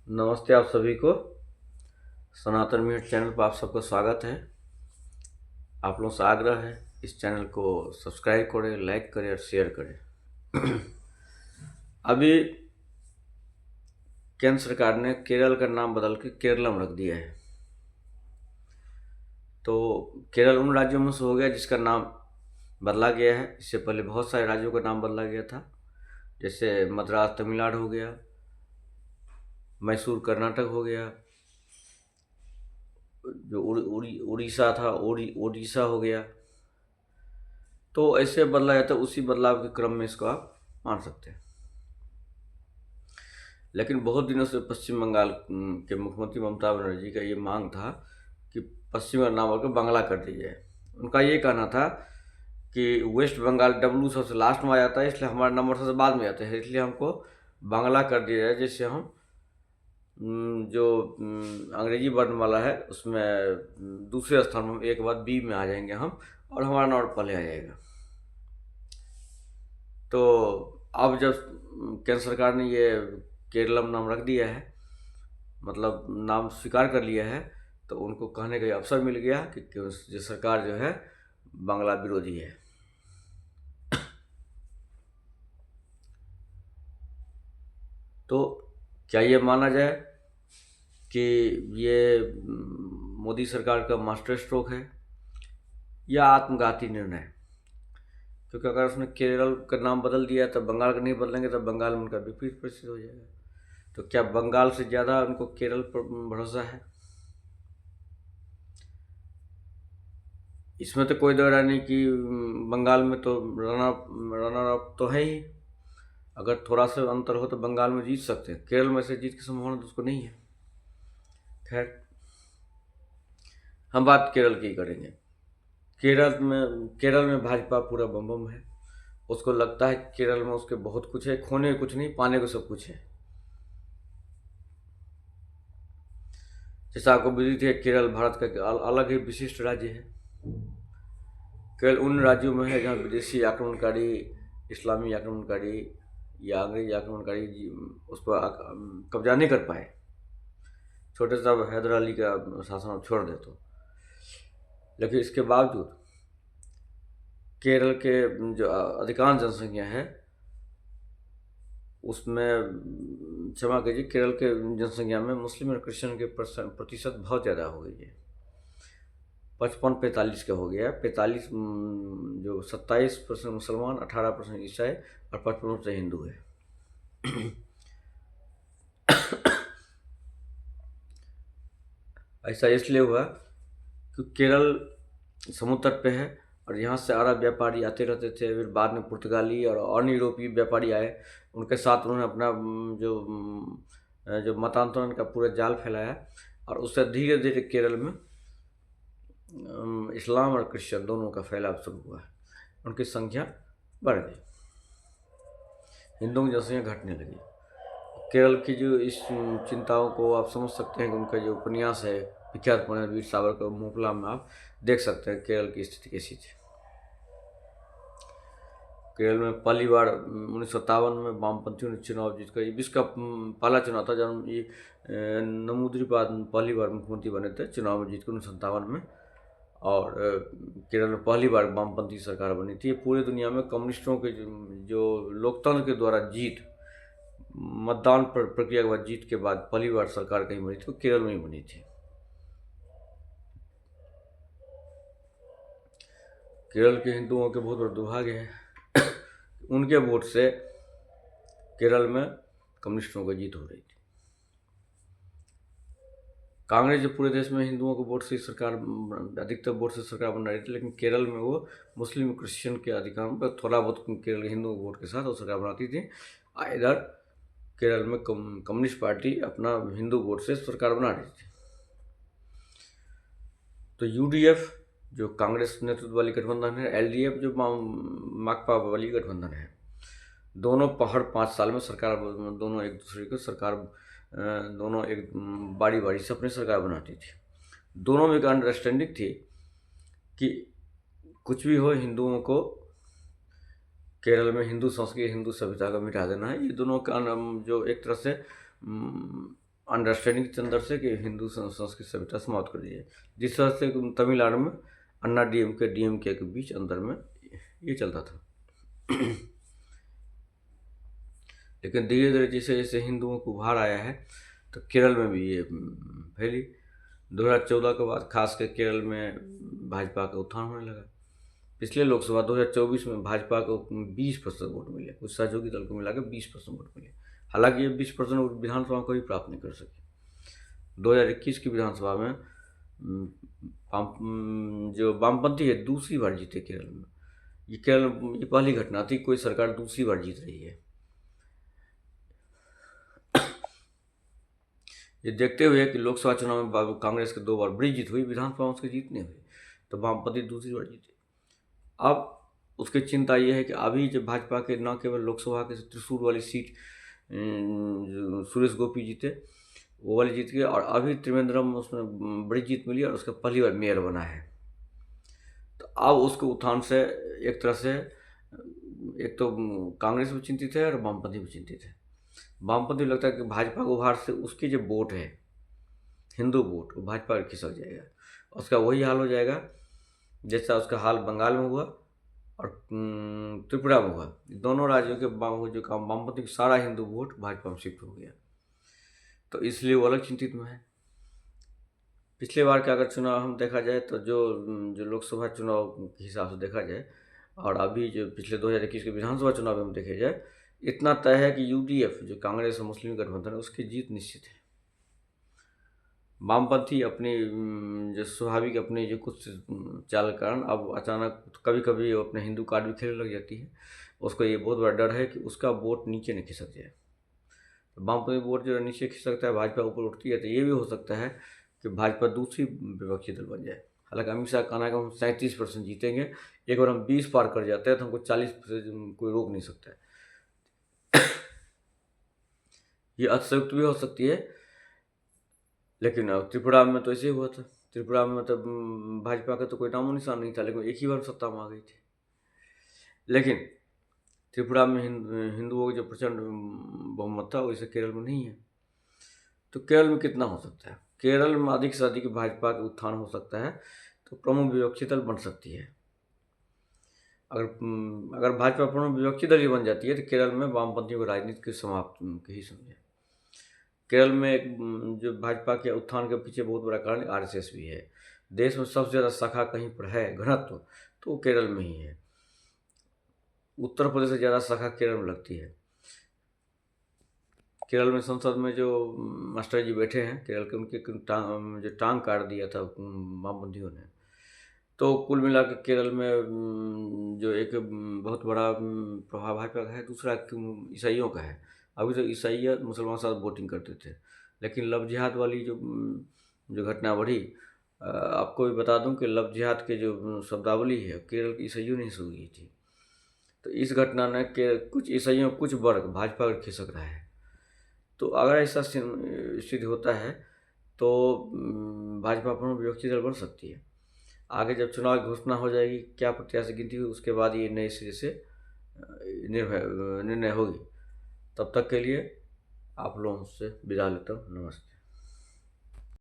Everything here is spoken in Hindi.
नमस्ते आप सभी को। सनातन म्यूट चैनल पर आप सबका स्वागत है। आप लोगों से आग्रह है इस चैनल को सब्सक्राइब करें, लाइक करें और शेयर करें। अभी केंद्र सरकार ने केरल का नाम बदल के केरलम रख दिया है। तो केरल उन राज्यों में से हो गया जिसका नाम बदला गया है। इससे पहले बहुत सारे राज्यों का नाम बदला गया था, जैसे मद्रास तमिलनाडु हो गया, मैसूर कर्नाटक हो गया, जो उड़ीसा था उड़ीसा हो गया। तो ऐसे बदला जाता है, उसी बदलाव के क्रम में इसको आप मान सकते हैं। लेकिन बहुत दिनों से पश्चिम बंगाल के मुख्यमंत्री ममता बनर्जी का ये मांग था कि पश्चिम का नाम बदलकर बांग्ला कर दी जाए। उनका ये कहना था कि वेस्ट बंगाल डब्लू सबसे लास्ट में आ जाता है, इसलिए हमारा नंबर सबसे बाद में आता है, इसलिए हमको बांग्ला कर दिया जाए, जिससे हम जो अंग्रेजी वर्णमाला है उसमें दूसरे स्थान में एक बाद बी में आ जाएंगे हम, और हमारा नंबर पहले आ जाएगा। तो अब जब केंद्र सरकार ने ये केरलम नाम रख दिया है, मतलब नाम स्वीकार कर लिया है, तो उनको कहने का अवसर मिल गया कि जो सरकार जो है बांग्ला विरोधी है। तो क्या ये माना जाए कि ये मोदी सरकार का मास्टर स्ट्रोक है या आत्मघाती निर्णय? क्योंकि अगर उसने केरल का नाम बदल दिया तब बंगाल का नहीं बदलेंगे, तब बंगाल में उनका विपरीत परिस्थिति हो जाएगा। तो क्या बंगाल से ज़्यादा उनको केरल पर भरोसा है? इसमें तो कोई दो राय नहीं कि बंगाल में तो रनर अप तो है ही। अगर थोड़ा सा अंतर हो तो बंगाल में जीत सकते हैं, केरल में से जीत की संभावना तो उसको नहीं है। खैर, हम बात केरल की करेंगे। केरल में भाजपा पूरा बम बम है। उसको लगता है केरल में उसके बहुत कुछ है, खोने कुछ नहीं, पाने को सब कुछ है। जैसा आपको विदित है, केरल भारत का अलग ही विशिष्ट राज्य है। केरल उन राज्यों में है जहाँ विदेशी आक्रमणकारी, इस्लामी आक्रमणकारी या अंग्रेजी आक्रमणकारी उस पर कब्जा नहीं कर पाए। छोटे साहब हैदर अली का शासन आप छोड़ दे तो, लेकिन इसके बावजूद केरल के जो अधिकांश जनसंख्या है उसमें, क्षमा कीजिए, केरल के जनसंख्या में मुस्लिम और क्रिश्चियन के प्रतिशत बहुत ज़्यादा हो गई है। 55-45 का हो गया। 45 जो 27% मुसलमान, 18% ईसाई और 55% हिंदू है। ऐसा इसलिए हुआ कि केरल समुद्र तट पे है और यहाँ से अरब व्यापारी आते रहते थे। फिर बाद में पुर्तगाली और अन्य यूरोपीय व्यापारी आए, उनके साथ उन्होंने अपना जो मतांतरण का पूरा जाल फैलाया, और उससे धीरे धीरे केरल में इस्लाम और क्रिश्चियन दोनों का फैलाव शुरू हुआ है। उनकी संख्या बढ़ गई, हिंदुओं की जनसंख्या घटने लगी। केरल की जो इस चिंताओं को आप समझ सकते हैं कि उनका जो उपन्यास है विख्यात उपन्यास वीर सावरकर मोपला में आप देख सकते हैं केरल की स्थिति कैसी थी। केरल में पहली बार 1957 में वामपंथियों ने चुनाव जीत कर, विश्व का पहला चुनाव था जब ये नमूद्री पहली बार मुख्यमंत्री बने थे चुनाव में जीत कर 1957 में। और केरल में पहली बार वामपंथी सरकार बनी थी। पूरी दुनिया में कम्युनिस्टों के जो लोकतंत्र के द्वारा जीत, मतदान प्रक्रिया के बाद जीत के बाद पहली बार सरकार कहीं बनी थी, वो केरल में ही बनी थी। केरल के हिंदुओं के बहुत बड़ा दुर्भाग्य है उनके वोट से केरल में कम्युनिस्टों की जीत हो रही थी। कांग्रेस जो पूरे देश में हिंदुओं के वोट से सरकार, अधिकतर वोट से सरकार बना रही थी, लेकिन केरल में वो मुस्लिम क्रिश्चियन के अधिकार पर थोड़ा बहुत केरल के हिंदुओं के वोट के साथ वो सरकार बनाती थी। इधर केरल में कम्युनिस्ट पार्टी अपना हिंदू वोट से सरकार बना रही थी। तो यूडीएफ जो कांग्रेस नेतृत्व वाली गठबंधन है, एलडीएफ जो माकपा वाली गठबंधन है, दोनों हर 5 साल में सरकार, दोनों एक दूसरे को सरकार, दोनों एक बारी बारी से अपनी सरकार बनाती थी। दोनों में एक अंडरस्टैंडिंग थी कि कुछ भी हो, हिंदुओं को केरल में हिंदू संस्कृति, हिंदू सभ्यता का मिटा देना है। ये दोनों का जो एक तरह से अंडरस्टैंडिंग के अंदर से कि हिंदू संस्कृति सभ्यता समाप्त कर दी जाए। जिस तरह से तमिलनाडु में अन्ना डीएमके के बीच अंदर में ये चलता था। लेकिन धीरे धीरे जैसे जैसे हिंदुओं को उभार आया है तो केरल में भी ये फैली। 2014 के बाद खास कर केरल में भाजपा का उत्थान होने लगा। पिछले लोकसभा 2024 में भाजपा को 20% वोट मिले, कुछ सहयोगी दल को मिला के 20% वोट मिले। हालांकि ये 20% वोट विधानसभा को भी प्राप्त नहीं कर सके। 2021 की विधानसभा में जो वामपंथी है दूसरी बार जीते केरल में। ये पहली घटना थी, कोई सरकार दूसरी बार जीत रही है। ये देखते हुए कि लोकसभा चुनाव में कांग्रेस के 2 बार बड़ी जीत हुई, विधानसभा में उसकी जीत नहीं हुई, तो वामपंथी दूसरी बार जीते। अब उसकी चिंता ये है कि अभी जब भाजपा के न केवल लोकसभा के त्रिशूर वाली सीट सुरेश गोपी जीते, वो वाली जीत गए, और अभी त्रिवेंद्रम उसमें बड़ी जीत मिली और उसका पहली बार मेयर बना है। तो अब उसके उत्थान से एक तरह से एक तो कांग्रेस भी चिंतित है और वामपंथी भी चिंतित है। वामपंथी लगता है कि भाजपा को उभार से उसकी जो वोट है, हिंदू वोट, वो भाजपा में खिसक जाएगा। उसका वही हाल हो जाएगा जैसा उसका हाल बंगाल में हुआ और त्रिपुरा में हुआ। दोनों राज्यों के जो वामपंथी सारा हिंदू वोट भाजपा में शिफ्ट हो गया, तो इसलिए वो अलग चिंतित में है। पिछले बार का अगर चुनाव हम देखा जाए तो जो लोकसभा चुनाव के हिसाब से देखा जाए और अभी जो पिछले 2021 के विधानसभा चुनाव में हम देखे जाए, इतना तय है कि यूडीएफ जो कांग्रेस और मुस्लिम गठबंधन है उसकी जीत निश्चित है। वामपंथी अपनी जो स्वाभाविक अपनी जो कुछ चाल के कारण अब अचानक कभी कभी वो अपने हिंदू कार्ड भी खेलने लग जाती है। उसको ये बहुत बड़ा डर है कि उसका वोट नीचे नहीं खिसक जाए। तो वामपंथी वोट जो नीचे खिसकता है, भाजपा ऊपर उठती है, तो ये भी हो सकता है कि भाजपा दूसरी विपक्षी दल बन जाए। हालांकि अमित शाह का कहना है कि हम 37% जीतेंगे, एक बार हम 20 पार कर जाते हैं तो हमको 40% कोई रोक नहीं सकता है। ये अतिशयोक्ति भी हो सकती है, लेकिन त्रिपुरा में तो ऐसे ही हुआ था। त्रिपुरा में मतलब भाजपा का तो कोई नामो निशान नहीं था, लेकिन एक ही बार सत्ता में आ गई थी। लेकिन त्रिपुरा में हिंदुओं का जो प्रचंड बहुमत था वैसे केरल में नहीं है। तो केरल में कितना हो सकता है? केरल में अधिक से अधिक भाजपा का उत्थान हो सकता है, तो प्रमुख विपक्षी दल बन सकती है। अगर भाजपा प्रमुख विपक्षी दल ही बन जाती है तो केरल में वामपंथियों की राजनीति की समाप्ति ही समझे। केरल में एक जो भाजपा के उत्थान के पीछे बहुत बड़ा कारण आरएसएस भी है। देश में सबसे ज़्यादा शाखा कहीं पर है घनत्व तो वो केरल में ही है। उत्तर प्रदेश से ज़्यादा शाखा केरल में लगती है। केरल में संसद में जो मास्टर जी बैठे हैं केरल के, उनके जो टांग काट दिया था वामपंथियों ने। तो कुल मिला के केरल में जो एक बहुत बड़ा प्रभाव भाजपा का है, दूसरा ईसाइयों का है। अभी तो ईसाई मुसलमान साथ वोटिंग करते थे, लेकिन लव जिहाद वाली जो घटना बढ़ी, आपको भी बता दूं कि लव जिहाद के जो शब्दावली है केरल के ईसाइयों ने शुरू की थी। तो इस घटना ने कुछ ईसाइयों कुछ वर्ग भाजपा पर खिसक रहा है। तो अगर ऐसा स्थिति होता है तो भाजपा प्रमुख विपक्षी दल बन सकती है। आगे जब चुनाव की घोषणा हो जाएगी, क्या प्रत्याशी गिनती हुई, उसके बाद ये नए सिरे से निर्णय होगी। तब तक के लिए आप लोगों से विदा लेता हूँ। नमस्ते।